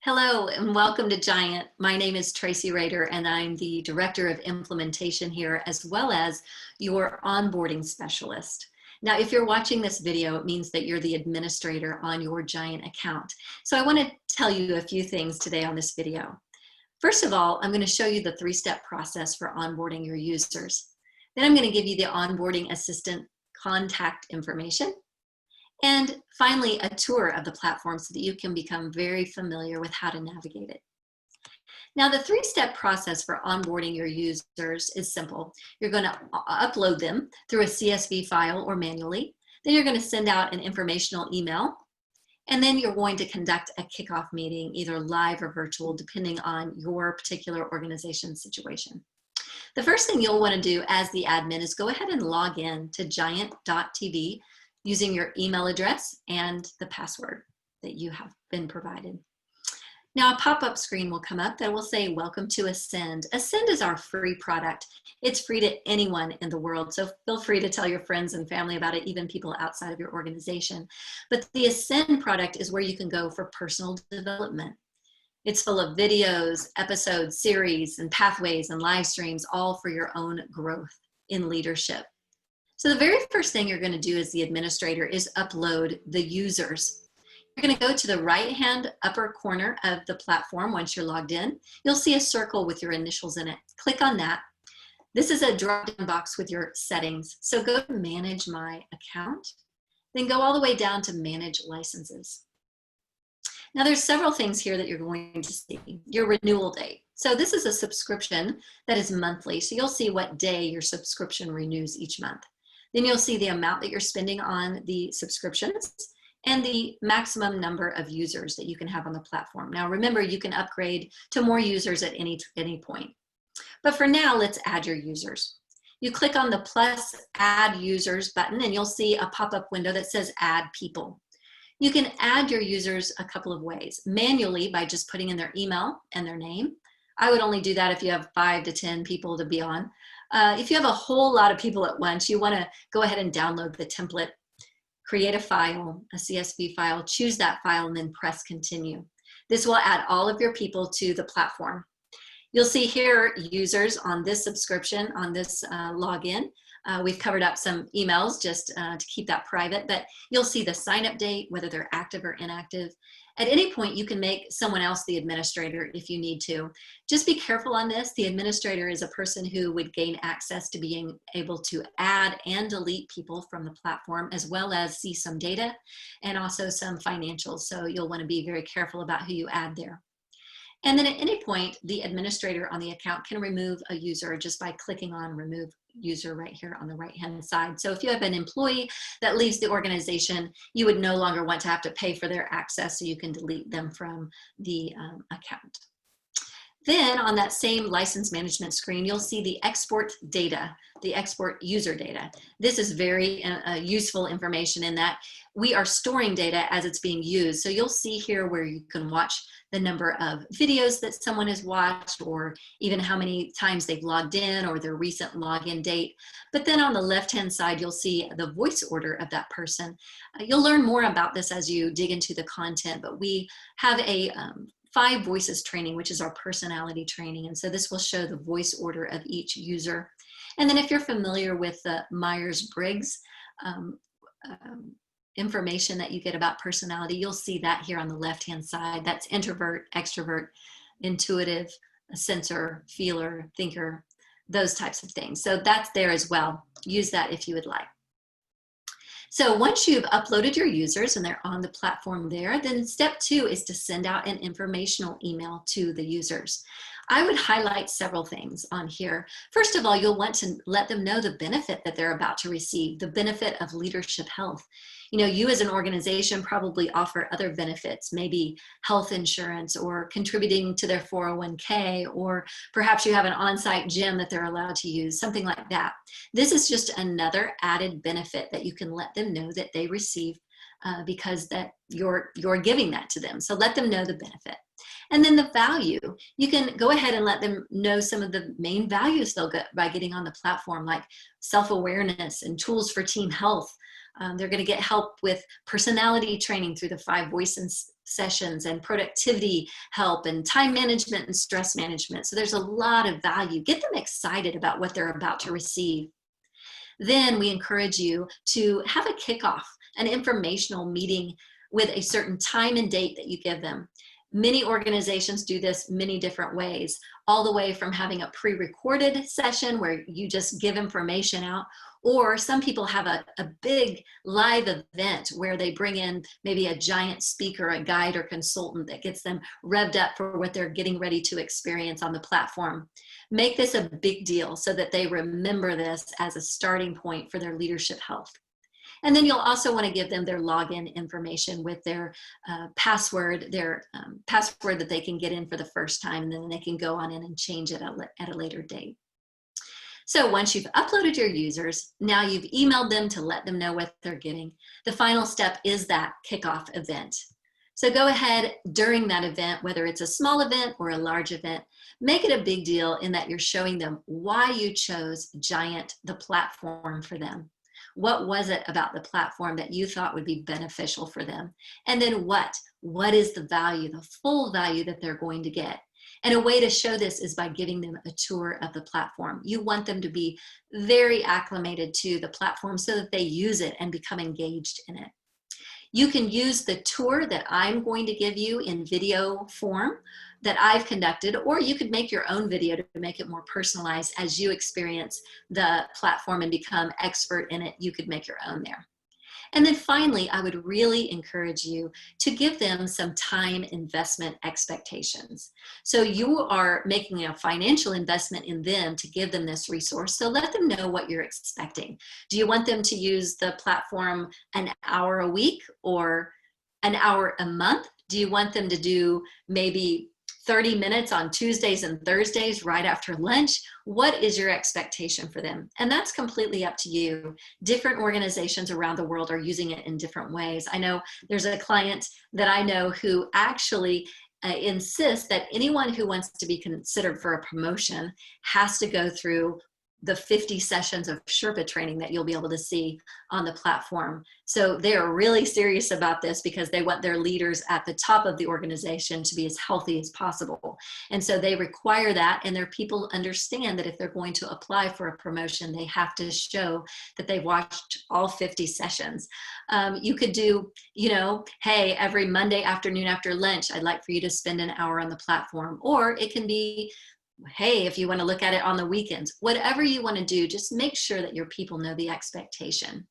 Hello and welcome to GiANT. My name is Tracy Rader and I'm the Director of Implementation here as well as your onboarding specialist. Now, if you're watching this video, it means that you're the administrator on your GiANT account. So I want to tell you a few things today on this video. First of all, I'm going to show you the three-step process for onboarding your users. Then I'm going to give you the onboarding assistant contact information. And finally, a tour of the platform so that you can become very familiar with how to navigate it. Now, the three-step process for onboarding your users is simple. You're going to upload them through a CSV file or manually. Then you're going to send out an informational email. And then you're going to conduct a kickoff meeting, either live or virtual, depending on your particular organization situation. The first thing you'll want to do as the admin is go ahead and log in to giant.tv using your email address and the password that you have been provided. Now, a pop-up screen will come up that will say, welcome to Ascend. Ascend is our free product. It's free to anyone in the world, so feel free to tell your friends and family about it, even people outside of your organization. But the Ascend product is where you can go for personal development. It's full of videos, episodes, series, and pathways and live streams, all for your own growth in leadership. So the very first thing you're going to do as the administrator is upload the users. You're going to go to the right-hand upper corner of the platform once you're logged in. You'll see a circle with your initials in it. Click on that. This is a drop-down box with your settings. So go to Manage My Account, then go all the way down to Manage Licenses. Now there's several things here that you're going to see. Your renewal date. So this is a subscription that is monthly. So you'll see what day your subscription renews each month. Then you'll see the amount that you're spending on the subscriptions and the maximum number of users that you can have on the platform. Now remember, you can upgrade to more users at any point. But for now, let's add your users. You click on the plus Add Users button and you'll see a pop-up window that says Add People. You can add your users a couple of ways. Manually, by just putting in their email and their name. I would only do that if you have 5 to 10 people to be on. If you have a whole lot of people at once, you want to go ahead and download the template, create a file, a CSV file, choose that file, and then press continue. This will add all of your people to the platform. You'll see here users on this subscription, on this login. We've covered up some emails just to keep that private, but you'll see the sign-up date, whether they're active or inactive. At any point, you can make someone else the administrator if you need to. Just be careful on this. The administrator is a person who would gain access to being able to add and delete people from the platform, as well as see some data and also some financials. So you'll want to be very careful about who you add there. And then at any point, the administrator on the account can remove a user just by clicking on Remove User right here on the right-hand side. So if you have an employee that leaves the organization, you would no longer want to have to pay for their access, so you can delete them from the account. Then on that same license management screen, you'll see the export data, the export user data. This is very useful information in that we are storing data as it's being used. So you'll see here where you can watch the number of videos that someone has watched, or even how many times they've logged in, or their recent login date. But then on the left-hand side, you'll see the voice order of that person. You'll learn more about this as you dig into the content, but we have a 5 voices training, which is our personality training. And so this will show the voice order of each user. And then if you're familiar with the Myers-Briggs information that you get about personality, you'll see that here on the left-hand side. That's introvert, extrovert, intuitive, sensor, feeler, thinker, those types of things. So that's there as well. Use that if you would like. So once you've uploaded your users and they're on the platform there, then step 2 is to send out an informational email to the users. I would highlight several things on here. First of all, you'll want to let them know the benefit that they're about to receive, the benefit of leadership health. You know, you as an organization probably offer other benefits, maybe health insurance or contributing to their 401k, or perhaps you have an on-site gym that they're allowed to use, something like that. This is just another added benefit that you can let them know that they receive because that you're giving that to them. So let them know the benefit. And then the value, you can go ahead and let them know some of the main values they'll get by getting on the platform, like self-awareness and tools for team health. They're going to get help with personality training through the 5 voices sessions and productivity help and time management and stress management. So there's a lot of value. Get them excited about what they're about to receive. Then we encourage you to have a kickoff, an informational meeting with a certain time and date that you give them. Many organizations do this many different ways, all the way from having a pre-recorded session where you just give information out, or some people have a big live event where they bring in maybe a giant speaker, a guide or consultant that gets them revved up for what they're getting ready to experience on the platform. Make this a big deal so that they remember this as a starting point for their leadership health. And then you'll also want to give them their login information with their password that they can get in for the first time, and then they can go on in and change it at a later date. So once you've uploaded your users, now you've emailed them to let them know what they're getting. The final step is that kickoff event. So go ahead during that event, whether it's a small event or a large event, make it a big deal in that you're showing them why you chose GiANT, the platform, for them. What was it about the platform that you thought would be beneficial for them? And then what is the value, the full value that they're going to get? And a way to show this is by giving them a tour of the platform. You want them to be very acclimated to the platform so that they use it and become engaged in it. You can use the tour that I'm going to give you in video form that I've conducted, or you could make your own video to make it more personalized as you experience the platform and become expert in it. You could make your own there. And then finally, I would really encourage you to give them some time investment expectations. So you are making a financial investment in them to give them this resource. So let them know what you're expecting. Do you want them to use the platform an hour a week or an hour a month? Do you want them to do maybe 30 minutes on Tuesdays and Thursdays right after lunch? What is your expectation for them? And that's completely up to you. Different organizations around the world are using it in different ways. I know there's a client that I know who actually insists that anyone who wants to be considered for a promotion has to go through the 50 sessions of Sherpa training that you'll be able to see on the platform. So they are really serious about this because they want their leaders at the top of the organization to be as healthy as possible. And so they require that, and their people understand that if they're going to apply for a promotion, they have to show that they watched all 50 sessions. You could do, hey, every Monday afternoon after lunch, I'd like for you to spend an hour on the platform. Or it can be, hey, if you want to look at it on the weekends, whatever you want to do, just make sure that your people know the expectation.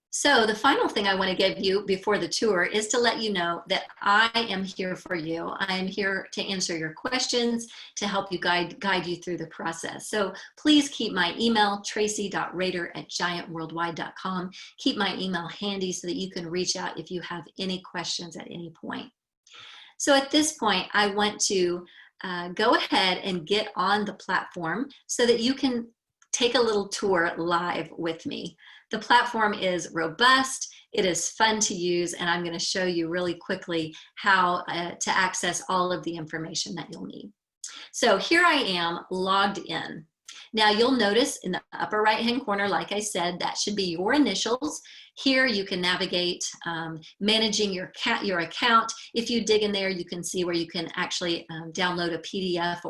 So the final thing I want to give you before the tour is to let you know that I am here for you. I am here to answer your questions, to help you guide you through the process. So please keep my email, tracy.rader@giantworldwide.com. Keep my email handy so that you can reach out if you have any questions at any point. So at this point, I want to go ahead and get on the platform so that you can take a little tour live with me. The platform is robust, it is fun to use, and I'm going to show you really quickly how to access all of the information that you'll need. So here I am logged in. Now you'll notice in the upper right hand corner, like I said, that should be your initials. Here you can navigate managing your account. If you dig in there, you can see where you can actually download a PDF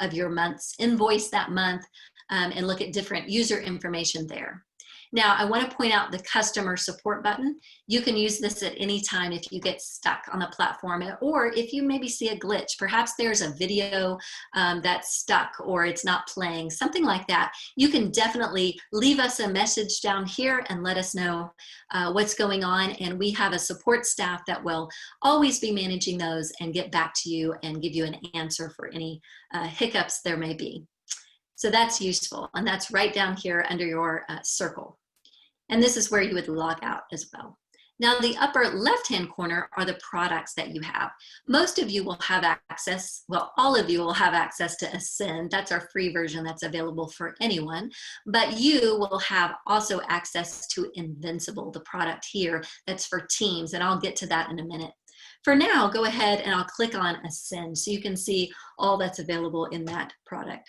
of your month's invoice that month and look at different user information there. Now, I want to point out the customer support button. You can use this at any time if you get stuck on the platform, or if you maybe see a glitch. Perhaps there's a video that's stuck or it's not playing, something like that. You can definitely leave us a message down here and let us know what's going on. And we have a support staff that will always be managing those and get back to you and give you an answer for any hiccups there may be. So that's useful, and that's right down here under your circle. And this is where you would log out as well. Now, the upper left-hand corner are the products that you have. Most of you will have access, well, all of you will have access to Ascend. That's our free version that's available for anyone. But you will have also access to Invincible, the product here that's for teams, and I'll get to that in a minute. For now, go ahead and I'll click on Ascend so you can see all that's available in that product.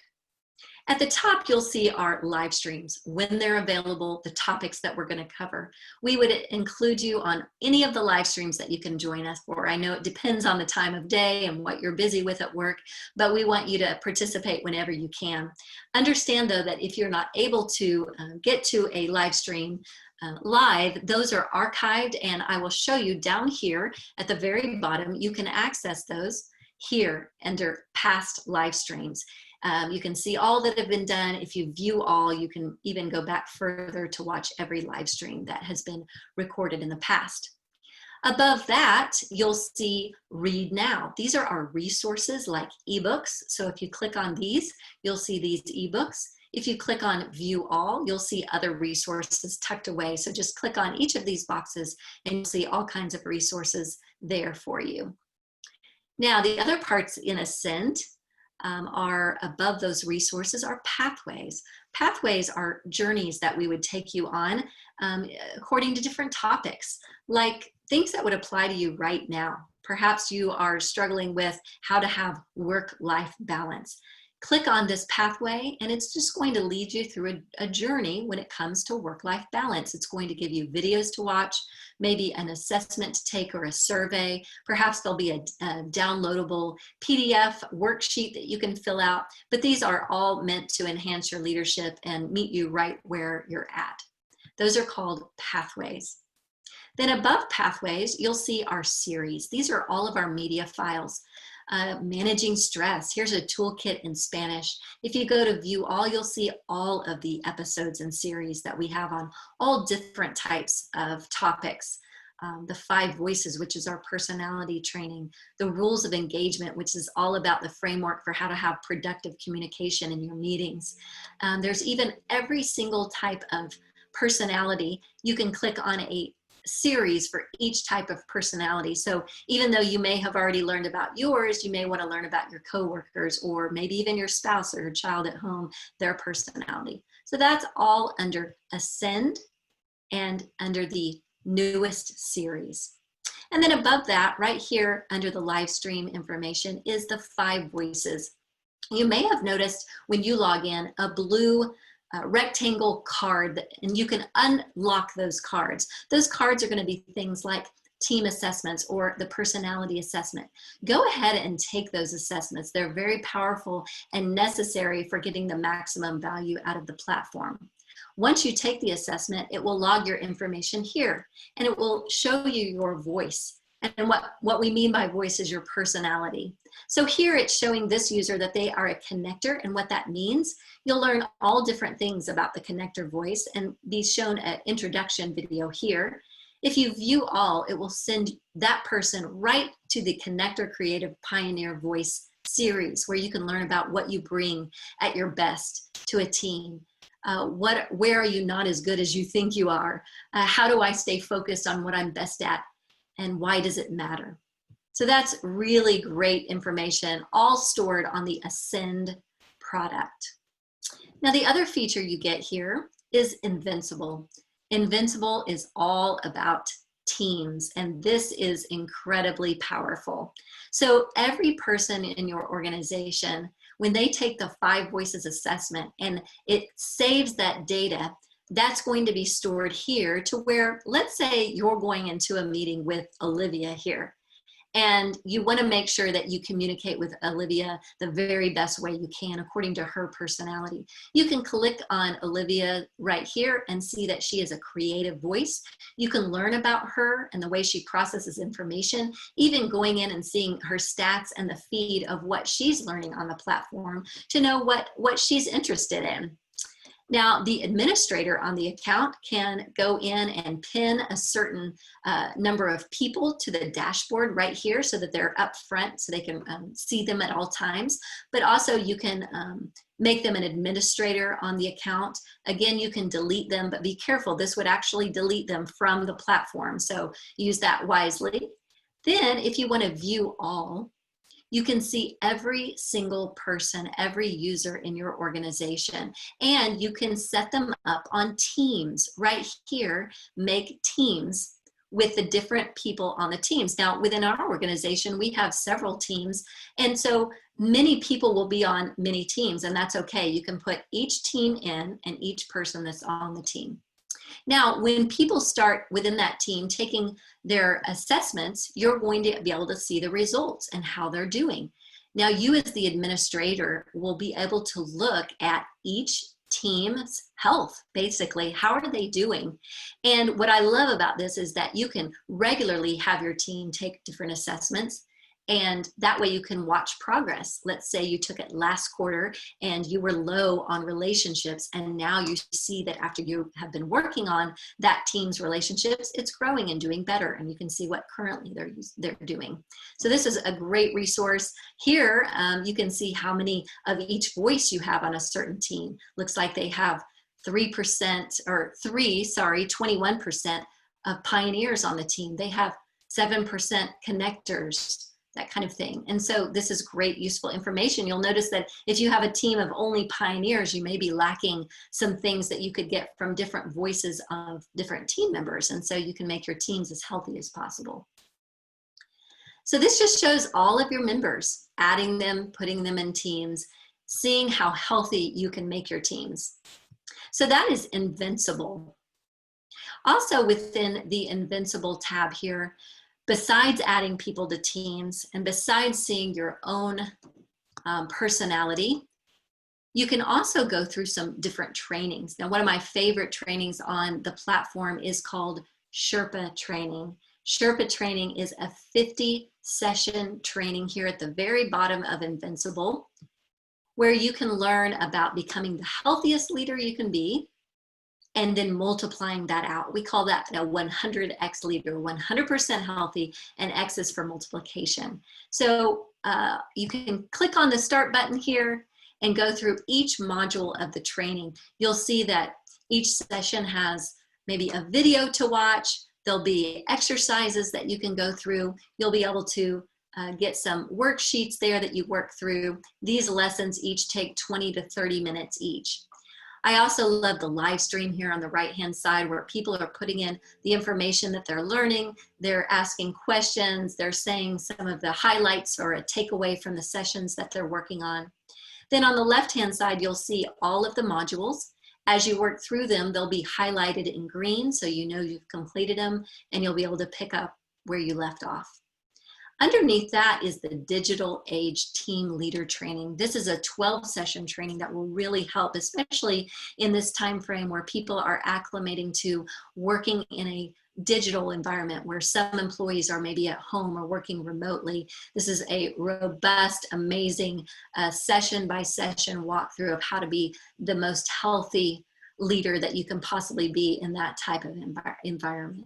At the top, you'll see our live streams, when they're available, the topics that we're going to cover. We would include you on any of the live streams that you can join us for. I know it depends on the time of day and what you're busy with at work, but we want you to participate whenever you can. Understand, though, that if you're not able to get to a live stream live, those are archived, and I will show you down here at the very bottom. You can access those here under past live streams. You can see all that have been done. If you view all, you can even go back further to watch every live stream that has been recorded in the past. Above that, you'll see Read Now. These are our resources like ebooks. So if you click on these, you'll see these ebooks. If you click on View All, you'll see other resources tucked away. So just click on each of these boxes and you'll see all kinds of resources there for you. Now, the other parts in Ascend are above those resources are pathways. Pathways are journeys that we would take you on according to different topics, like things that would apply to you right now. Perhaps you are struggling with how to have work-life balance. Click on this pathway and it's just going to lead you through a journey when it comes to work-life balance. It's going to give you videos to watch, maybe an assessment to take or a survey. Perhaps there'll be a downloadable PDF worksheet that you can fill out, but these are all meant to enhance your leadership and meet you right where you're at. Those are called pathways. Then above pathways, you'll see our series. These are all of our media files. Managing stress. Here's a toolkit in Spanish. If you go to View All, you'll see all of the episodes and series that we have on all different types of topics. The 5 Voices, which is our personality training. The Rules of Engagement, which is all about the framework for how to have productive communication in your meetings. There's even every single type of personality. You can click on a series for each type of personality. So even though you may have already learned about yours, you may want to learn about your coworkers or maybe even your spouse or your child at home, their personality. So that's all under Ascend and under the newest series. And then above that, right here under the live stream information is the 5 Voices. You may have noticed when you log in a blue rectangle card, and you can unlock those cards. Those cards are going to be things like team assessments or the personality assessment. Go ahead and take those assessments. They're very powerful and necessary for getting the maximum value out of the platform. Once you take the assessment, it will log your information here, and it will show you your voice. And what we mean by voice is your personality. So here it's showing this user that they are a connector, and what that means. You'll learn all different things about the connector voice and be shown an introduction video here. If you view all, it will send that person right to the Connector Creative Pioneer Voice series, where you can learn about what you bring at your best to a team. Where are you not as good as you think you are? How do I stay focused on what I'm best at? And why does it matter? So that's really great information, all stored on the Ascend product. Now, the other feature you get here is Invincible. Invincible is all about teams, and this is incredibly powerful. So every person in your organization, when they take the 5 Voices assessment and it saves that data, that's going to be stored here to where, let's say you're going into a meeting with Olivia here, and you want to make sure that you communicate with Olivia the very best way you can according to her personality. You can click on Olivia right here and see that she is a creative voice. You can learn about her and the way she processes information, even going in and seeing her stats and the feed of what she's learning on the platform to know what she's interested in. Now, the administrator on the account can go in and pin a certain number of people to the dashboard right here so that they're up front so they can see them at all times. But also you can make them an administrator on the account. Again, you can delete them, but be careful. This would actually delete them from the platform. So use that wisely. Then if you want to view all, you can see every single person, every user in your organization, and you can set them up on teams right here. Make teams with the different people on the teams. Now, within our organization, we have several teams, and so many people will be on many teams, and that's okay. You can put each team in and each person that's on the team. Now, when people start within that team taking their assessments, you're going to be able to see the results and how they're doing. Now, you as the administrator will be able to look at each team's health, basically. How are they doing? And what I love about this is that you can regularly have your team take different assessments, and that way you can watch progress. Let's say you took it last quarter and you were low on relationships, and now you see that after you have been working on that team's relationships, it's growing and doing better, and you can see what currently they're doing. So this is a great resource. Here you can see how many of each voice you have on a certain team. Looks like they have 21% of pioneers on the team. They have 7% connectors, that kind of thing. And so this is great, useful information. You'll notice that if you have a team of only pioneers, you may be lacking some things that you could get from different voices of different team members. And so you can make your teams as healthy as possible. So this just shows all of your members, adding them, putting them in teams, seeing how healthy you can make your teams. So that is Invincible. Also within the Invincible tab here, besides adding people to teams and besides seeing your own personality, you can also go through some different trainings. Now, one of my favorite trainings on the platform is called Sherpa training. Sherpa training is a 50-session training here at the very bottom of Invincible, where you can learn about becoming the healthiest leader you can be, and then multiplying that out. We call that a 100x leader, 100% healthy, and X is for multiplication. So you can click on the start button here and go through each module of the training. You'll see that each session has maybe a video to watch. There'll be exercises that you can go through. You'll be able to get some worksheets there that you work through. These lessons each take 20 to 30 minutes each. I also love the live stream here on the right-hand side, where people are putting in the information that they're learning, they're asking questions, they're saying some of the highlights or a takeaway from the sessions that they're working on. Then on the left-hand side, you'll see all of the modules. As you work through them, they'll be highlighted in green, so you know you've completed them, and you'll be able to pick up where you left off. Underneath that is the Digital Age Team Leader Training. This is a 12-session training that will really help, especially in this time frame where people are acclimating to working in a digital environment where some employees are maybe at home or working remotely. This is a robust, amazing session-by-session walkthrough of how to be the most healthy leader that you can possibly be in that type of environment.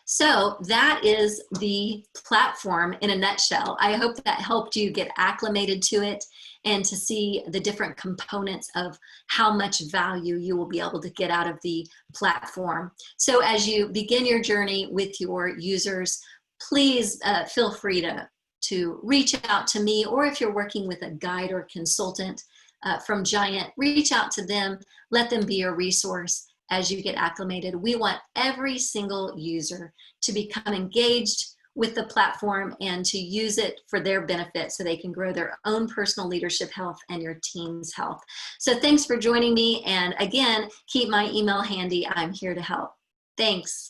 So that is the platform in a nutshell. I hope that helped you get acclimated to it and to see the different components of how much value you will be able to get out of the platform. So as you begin your journey with your users, please feel free to reach out to me, or if you're working with a guide or consultant from GiANT, reach out to them, let them be your resource. As you get acclimated, we want every single user to become engaged with the platform and to use it for their benefit so they can grow their own personal leadership health and your team's health. So thanks for joining me. And again, keep my email handy. I'm here to help. Thanks.